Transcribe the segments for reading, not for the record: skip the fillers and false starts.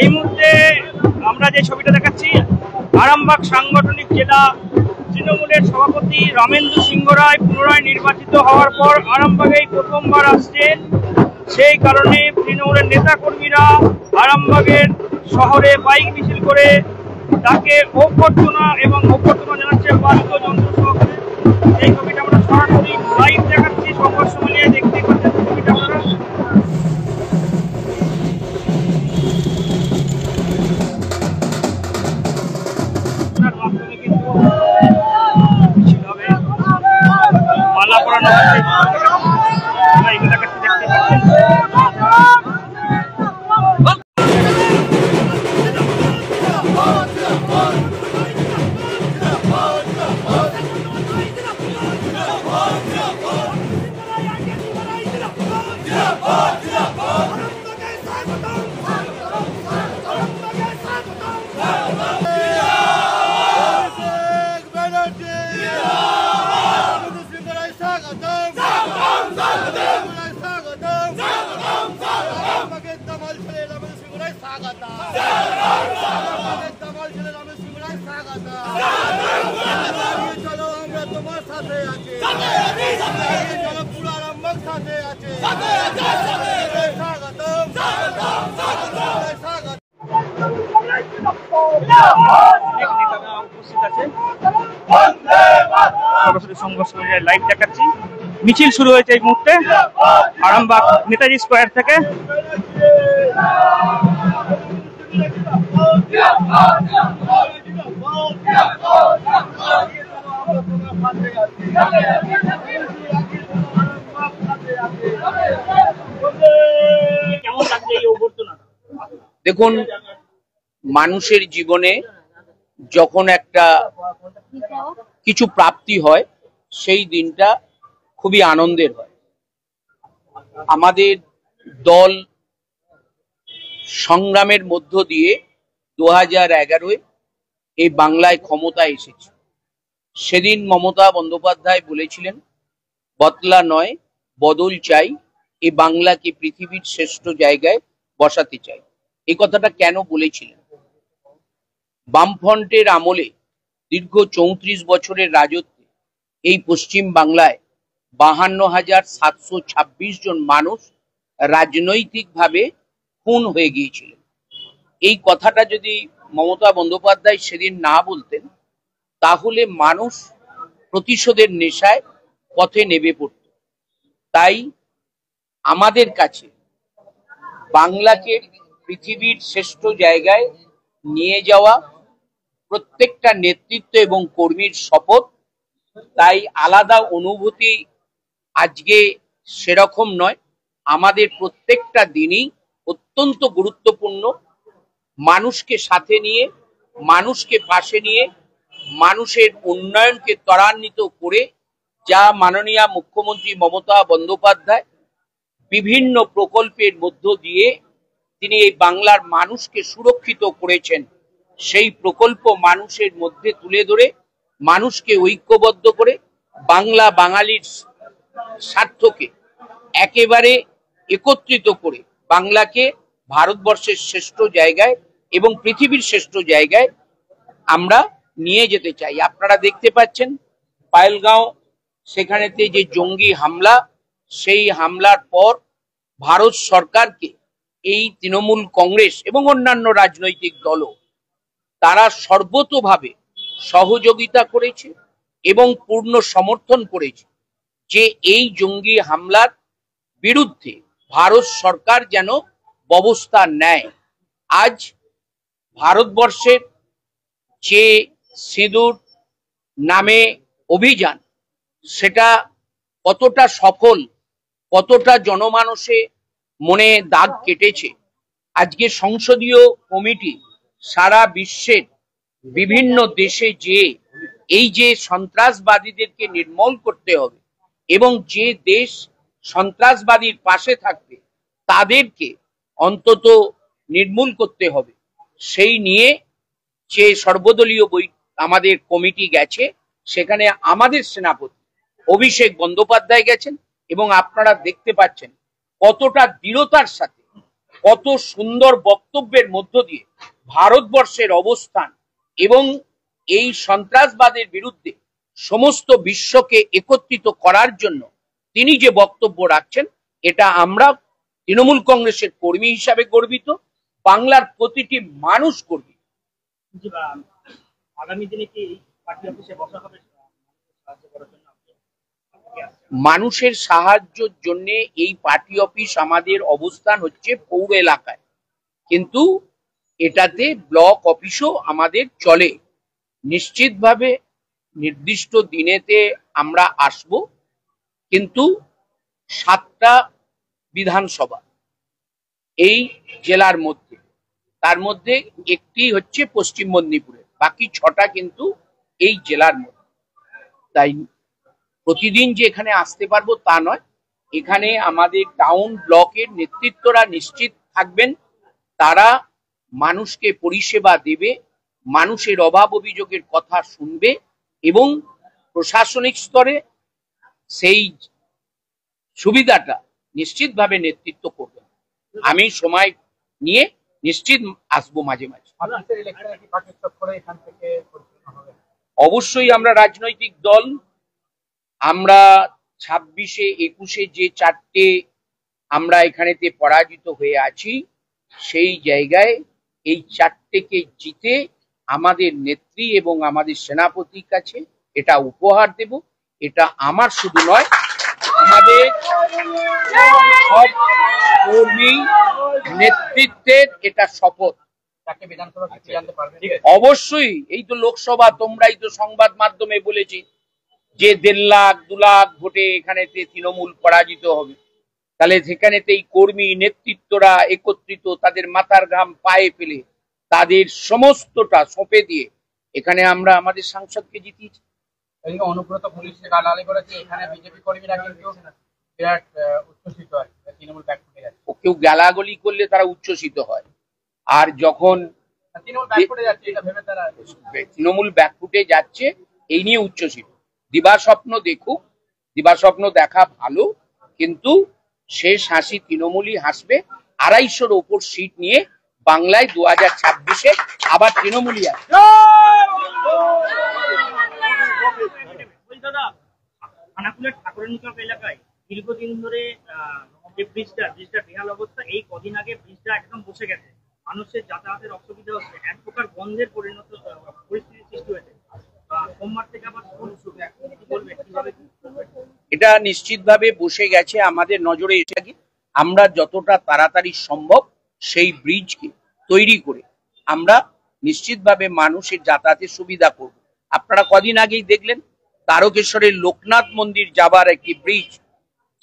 এই মুহূর্তে আমরা যে ছবিটা দেখাচ্ছি, আরামবাগ সাংগঠনিক জেলা তৃণমূলের সভাপতি রামেন্দু সিংহ রায় পুনরায় নির্বাচিত হওয়ার পর আরামবাগেই প্রথমবার আসছেন। সেই কারণে তৃণমূলের নেতাকর্মীরা আরামবাগের শহরে বাইক মিছিল করে তাকে অভ্যর্থনা জানাচ্ছে বাদ্যযন্ত্র সহকারে। এই ছবিটা আমরা সরাসরি লাইভ দেখাচ্ছি, সংঘর্ষ মিলিয়ে দেখতে পাচ্ছেন ছবিটা আপনারা। মালা পরানো হচ্ছে, এগুলো দেখাচ্ছি, দেখতে পাচ্ছেন। লাইভ দেখাচ্ছি, মিছিল শুরু হয়েছে এই মুহূর্তে আরামবাগ নেতাজি স্কোয়ার থেকে। দেখুন, মানুষের জীবনে যখন একটা কিছু প্রাপ্তি হয় সেই দিনটা খুবই আনন্দের হয়। আমাদের দল সংগ্রামের মধ্য দিয়ে 2011-এ এই বাংলায় ক্ষমতা এসেছে। সেদিন মমতা বন্দ্যোপাধ্যায় বলেছিলেন, বদলা নয় বদল চাই, এই বাংলাকে পৃথিবীর শ্রেষ্ঠ জায়গায় বসাতে চাই। এই কথাটা কেন বলেছিলেন? বামফ্রন্টের আমলে দীর্ঘ 34 বছরের রাজত্বে এই পশ্চিম বাংলায় 52,726 জন মানুষ রাজনৈতিকভাবে খুন হয়ে গিয়েছিলেন। এই কথাটা যদি মমতা বন্দ্যোপাধ্যায় সেদিন না বলতেন, তাহলে মানুষ প্রতিশোধের নেশায় পথে নেমে পড়ত। তাই আমাদের কাছে বাংলাকে পৃথিবীর শ্রেষ্ঠ জায়গায় নিয়ে যাওয়া প্রত্যেকটা নেতৃত্ব এবং কর্মীর শপথ। তাই আলাদা অনুভূতি আজকে সেরকম নয়। আমাদের প্রত্যেকটা দিনই অত্যন্ত গুরুত্বপূর্ণ। মানুষকে সাথে নিয়ে, মানুষকে পাশে নিয়ে, মানুষের উন্নয়নকে ত্বরান্বিত করে যা মাননীয় মুখ্যমন্ত্রী মমতা বন্দ্যোপাধ্যায় বিভিন্ন প্রকল্পের মধ্য দিয়ে তিনি এই বাংলার মানুষকে সুরক্ষিত করেছেন, সেই প্রকল্প মানুষের মধ্যে তুলে ধরে মানুষকে ঐক্যবদ্ধ করে বাংলা বাঙালির স্বার্থকে একেবারে একত্রিত করে বাংলাকে ভারতবর্ষের শ্রেষ্ঠ জায়গায় এবং পৃথিবীর শ্রেষ্ঠ জায়গায় আমরা নিয়ে যেতে চাই। আপনারা দেখতে পাচ্ছেন পায়েলগাঁও সেখানেতে যে জঙ্গি হামলা, সেই হামলার পর ভারত সরকারকে এই তৃণমূল কংগ্রেস এবং অন্যান্য রাজনৈতিক দলও তারা সর্বতোভাবে সহযোগিতা করেছে এবং পূর্ণ সমর্থন করেছে যে এই জঙ্গি হামলার বিরুদ্ধে ভারত সরকার যেন ব্যবস্থা নেয়। আজ ভারতবর্ষের যে সিঁদুর নামে অভিযান, সেটা কতটা সফল, কতটা জনমানসে মনে দাগ কেটেছে। আজকে সংসদীয় কমিটি সারা বিশ্বের বিভিন্ন দেশে যে এই যে সন্ত্রাসবাদীদেরকে নির্মূল করতে হবে এবং যে দেশ সন্ত্রাসবাদীর পাশে থাকবে তাদেরকে অন্তত নির্মূল করতে হবে, সেই নিয়ে যে সর্বদলীয় আমাদের কমিটি গেছে, সেখানে আমাদের সেনাপতি অভিষেক বন্দ্যোপাধ্যায় গেছেন এবং আপনারা দেখতে পাচ্ছেন কতটা দৃঢ়তার সাথে কত সুন্দর বক্তব্যের মধ্য দিয়ে ভারতবর্ষের অবস্থান এবং এই সন্ত্রাসবাদের বিরুদ্ধে সমস্ত বিশ্বকে একত্রিত করার জন্য তিনি যে বক্তব্য রাখছেন, এটা আমরা তৃণমূল কংগ্রেসের কর্মী হিসাবে গর্বিত, বাংলার প্রতিটি মানুষ গর্বিত। আগামী দিনে কি পার্টি অফিসে বসা হবে সাহায্য করার জন্য? মানুষের সাহায্যের জন্য এই পার্টি অফিস আমাদের অবস্থান হচ্ছে পৌর এলাকায়, কিন্তু এটাতে ব্লক অফিসও আমাদের চলে। নিশ্চিতভাবে নির্দিষ্ট দিনেতে আমরা আসব, কিন্তু 7টা বিধানসভা এই জেলার মধ্যে, তার মধ্যে একটি হচ্ছে পশ্চিম মেদিনীপুরে, বাকি 6টা কিন্তু এই জেলার মধ্যে। তাই প্রতিদিন যে এখানে আসতে পারবো তা নয়, এখানে আমাদের টাউন ব্লকের নেতৃত্বরা নিশ্চিত থাকবেন, তারা মানুষকে পরিষেবা দেবে, মানুষের অভাব অভিযোগের কথা শুনবে এবং প্রশাসনিক স্তরে সেই সুবিধাটা নিশ্চিতভাবে নেতৃত্ব করবে। আমি সময় নিয়ে নিশ্চিত আসবো মাঝে মাঝে। অবশ্যই আমরা রাজনৈতিক দল, আমরা 26-এ 21-এ যে 4টে আমরা এখানেতে পরাজিত হয়ে আছি, সেই জায়গায় এই 4টেকে জিতে আমাদের নেত্রী এবং আমাদের সেনাপতির কাছে এটা উপহার দেব। এটা আমার শুধু নয়, আমাদের সব কর্মী নেতৃত্বের এটা শপথ। অবশ্যই এই তো লোকসভা, তোমরাই তো সংবাদ মাধ্যমে বলেছি যে 1.5 লাখ 2 লাখ ভোটে এখানেতে তৃণমূল পরাজিত হবে। তাহলে সেখানেতে এই কর্মী নেতৃত্বরা একত্রিত, তাদের মাথার ঘাম পায়ে ফেলে, তাদের সমস্তটা সঁপে দিয়ে এখানে আমরা আমাদের সাংসদকে জিতিয়েছি। অনুব্রত পুলিশে গালাগালি করেছে, এখানে বিজেপি কর্মীরা কিন্তু বিরাট উচ্ছ্বসিত হয়, তৃণমূল ব্যাক ফুটে যাচ্ছে। কেউ গালাগালি করলে তারা উচ্ছ্বসিত হয়, আর যখন তৃণমূল ব্যাক ফুটে যাচ্ছে এটা ভেবে তারা তৃণমূল ব্যাক ফুটে যাচ্ছে এই নিয়ে উচ্ছ্বসিত। দিবাস্বপ্ন দেখুক, দিবাস্বপ্ন দেখা ভালো, কিন্তু শেষ হাসি তৃণমূলই হাসবে। 250-র ওপর সিট নিয়ে বাংলায় 2026-এ আবার তৃণমূলই আসবে। খানাকুলের ঠাকুরানীচক এলাকায় দীর্ঘদিন ধরে যে ব্রিজটা বেহাল অবস্থা, এই কদিন আগে ব্রিজটা একদম বসে গেছে, মানুষের যাতায়াতের অসুবিধা হচ্ছে, এক প্রকার বন্ধের পরিস্থিতি সৃষ্টি হয়েছে। সোমবার থেকে আবার এটা নিশ্চিতভাবে বসে গেছে, আমাদের নজরে এসে গিয়ে আমরা যতটা তাড়াতাড়ি সম্ভব সেই ব্রিজকে তৈরি করে আমরা নিশ্চিতভাবে মানুষের যাতায়াতের সুবিধা করব। আপনারা কদিন আগেই দেখলেন তারকেশ্বরের লোকনাথ মন্দির যাবার একটি ব্রিজ,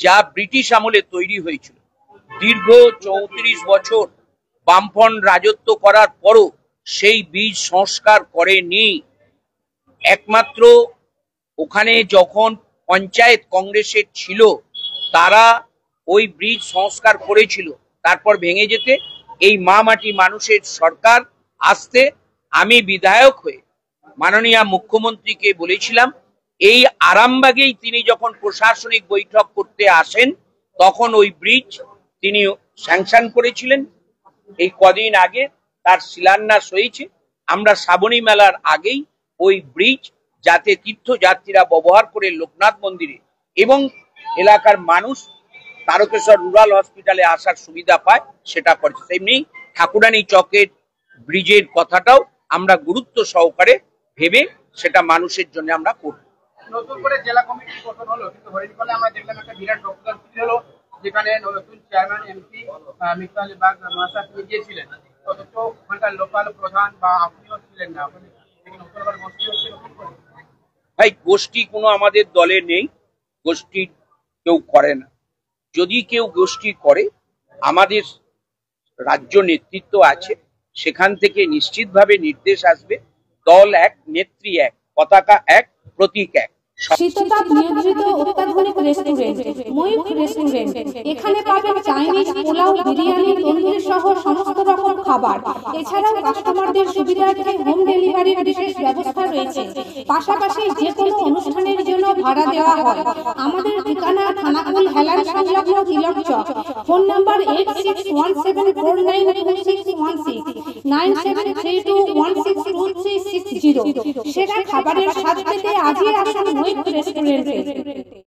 যা ব্রিটিশ আমলে তৈরি হয়েছিল। দীর্ঘ 34 বছর বামফ্রন্ট রাজত্ব করার পরও সেই ব্রিজ সংস্কার করেনি। একমাত্র ওখানে যখন পঞ্চায়েত কংগ্রেসের ছিল, তারা ওই ব্রিজ সংস্কার করেছিল, তারপর ভেঙে যেতে এই মা মাটি মানুষের সরকার আসতে আমি বিধায়ক হয়ে মাননীয় মুখ্যমন্ত্রীকে বলেছিলাম, এই আরামবাগেই তিনি যখন প্রশাসনিক বৈঠক করতে আসেন তখন ওই ব্রিজ তিনি স্যাংশন করেছিলেন। এই কদিন আগে তার শিলান্যাস হয়েছে। আমরা শ্রাবণী মেলার আগেই ওই ব্রিজ যাতে তীর্থযাত্রীরা ব্যবহার করে লোকনাথ মন্দিরে এবং এলাকার মানুষ তারকেশ্বর রুরাল হসপিটালে আসার সুবিধা পায়, সেটা করছে। তেমনি ঠাকুরানী চকের ব্রিজের কথাটাও আমরা গুরুত্ব সহকারে ভেবে সেটা মানুষের জন্য আমরা করব। নতুন করে জেলা কমিটি গঠন হলো, কিন্তু হরিণকলে আমরা দেখলাম একটা বিরাট রক্তদান হলো, যেখানে নতুন চেয়ারম্যান এমপি মিতালি বাগ মহাশয় তিনি গিয়েছিলেন, অথচ ওখানকার লোকাল প্রধান বা আপনিও ছিলেন না। ভাই, গোষ্ঠী কোনো আমাদের দলে নেই, গোষ্ঠী কেউ করে না। যদি কেউ গোষ্ঠী করে, আমাদের রাজ্য নেতৃত্ব আছে, সেখান থেকে নিশ্চিতভাবে নির্দেশ আসবে। দল এক, নেত্রী এক, পতাকা এক, প্রতীক এক। শীততাপ নিয়ন্ত্রিত অত্যাধুনিক রেস্টুরেন্ট ময়ূখ রেস্টুরেন্ট। এখানে পাবেন চাইনিজ, পোলাও, বিরিয়ানি, তন্দুরি সহ সমস্ত রকম খাবার। এছাড়াও কাস্টমারদের সুবিধার্থে হোম ডেলিভারির বিশেষ ব্যবস্থা রয়েছে। পাশাপাশি যে কোনো অনুষ্ঠানের জন্য ভাড়া দেওয়া হয়। আমাদের ঠিকানা খানাকুল হেলান সংলগ্ন তিলক চক। Phone number 8617492616 9732162360। সেরা খাবারের স্বাদ পেতে আজই আসুন মৈত্র রেস্টুরেন্টে।